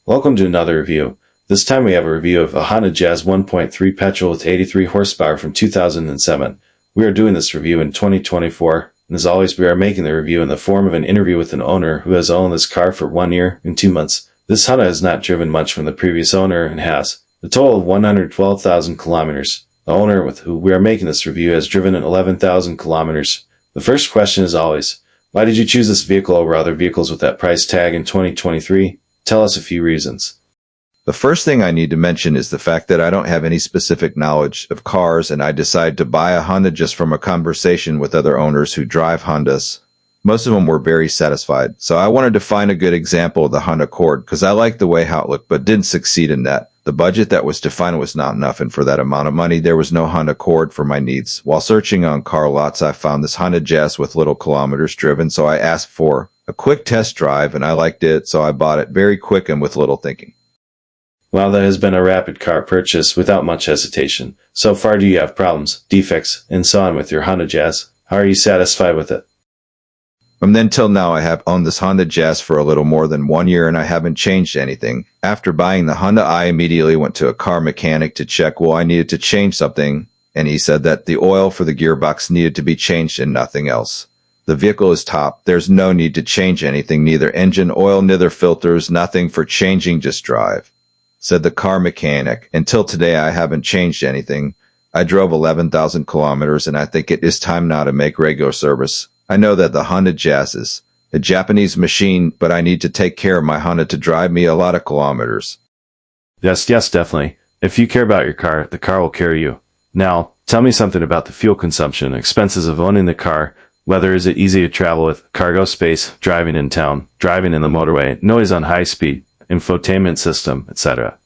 Welcome to another review. This time we have a review of a Honda Jazz 1.3 Petrol with 83 horsepower from 2007. We are doing this review in 2024, and as always we are making the review in the form of an interview with an owner who has owned this car for 1 year and 2 months. This Honda has not driven much from the previous owner and has a total of 112,000 kilometers. The owner with who we are making this review has driven 11,000 kilometers. The first question is always, why did you choose this vehicle over other vehicles with that price tag in 2023? Tell us a few reasons. The first thing I need to mention is the fact that I don't have any specific knowledge of cars, and I decided to buy a Honda just from a conversation with other owners who drive Hondas. Most of them were very satisfied, so I wanted to find a good example of the Honda Accord because I liked the way how it looked but didn't succeed in that. The budget that was defined was not enough, and for that amount of money there was no Honda Accord for my needs. While searching on car lots, I found this Honda Jazz with little kilometers driven, so I asked for a quick test drive and I liked it, so I bought it very quick and with little thinking. Well, that has been a rapid car purchase without much hesitation. So far, do you have problems, defects, and so on with your Honda Jazz? How are you satisfied with it? From then till now, I have owned this Honda Jazz for a little more than 1 year and I haven't changed anything. After buying the Honda, I immediately went to a car mechanic to check I needed to change something, and he said that the oil for the gearbox needed to be changed and nothing else. The vehicle is top. There's no need to change anything, neither engine oil, neither filters, nothing for changing, just drive, said the car mechanic. Until today, I haven't changed anything. I drove 11,000 kilometers and I think it is time now to make regular service. I know that the Honda Jazz is a Japanese machine, but I need to take care of my Honda to drive me a lot of kilometers. Yes, definitely. If you care about your car, the car will carry you. Now, tell me something about the fuel consumption, expenses of owning the car. Whether is it easy to travel with, cargo space, driving in town, driving in the motorway, noise on high speed, infotainment system, etc.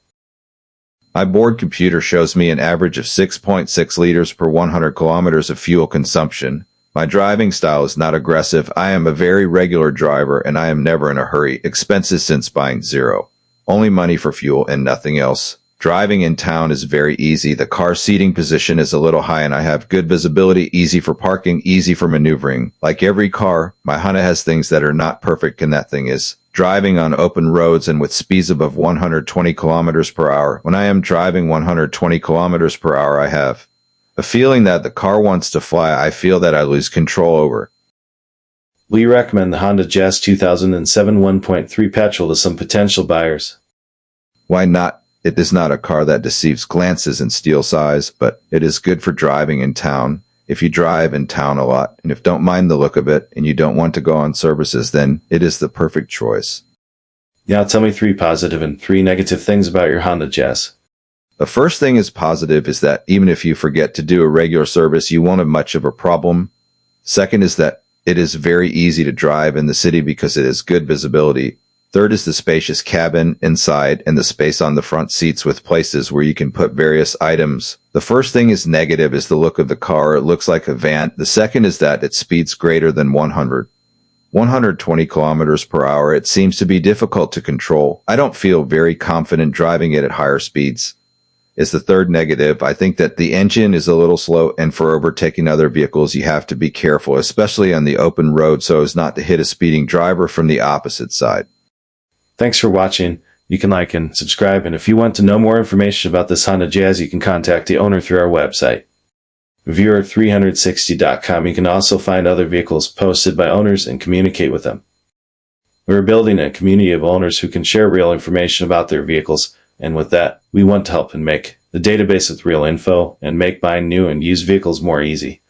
My board computer shows me an average of 6.6 liters per 100 kilometers of fuel consumption. My driving style is not aggressive. I am a very regular driver and I am never in a hurry. Expenses since buying zero. Only money for fuel and nothing else. Driving in town is very easy. The car seating position is a little high and I have good visibility, easy for parking, easy for maneuvering. Like every car, my Honda has things that are not perfect, and that thing is driving on open roads and with speeds above 120 kilometers per hour. When I am driving 120 kilometers per hour, I have a feeling that the car wants to fly. I feel that I lose control over. Will you recommend the Honda Jazz 2007 1.3 Petrol to some potential buyers? Why not? It is not a car that deceives glances and steal size, but it is good for driving in town. If you drive in town a lot, and if don't mind the look of it, and you don't want to go on services, then it is the perfect choice. Now tell me 3 positive and 3 negative things about your Honda Jazz. The first thing is positive is that even if you forget to do a regular service, you won't have much of a problem. Second is that it is very easy to drive in the city because it has good visibility. Third is the spacious cabin inside and the space on the front seats with places where you can put various items. The first thing is negative is the look of the car. It looks like a van. The second is that it speeds greater than 120 kilometers per hour. It seems to be difficult to control. I don't feel very confident driving it at higher speeds. Is the third negative. I think that the engine is a little slow, and for overtaking other vehicles you have to be careful, especially on the open road, so as not to hit a speeding driver from the opposite side. Thanks for watching. You can like and subscribe, and if you want to know more information about this Honda Jazz, you can contact the owner through our website, reviewer360.com. You can also find other vehicles posted by owners and communicate with them. We're building a community of owners who can share real information about their vehicles, and with that, we want to help and make the database with real info and make buying new and used vehicles more easy.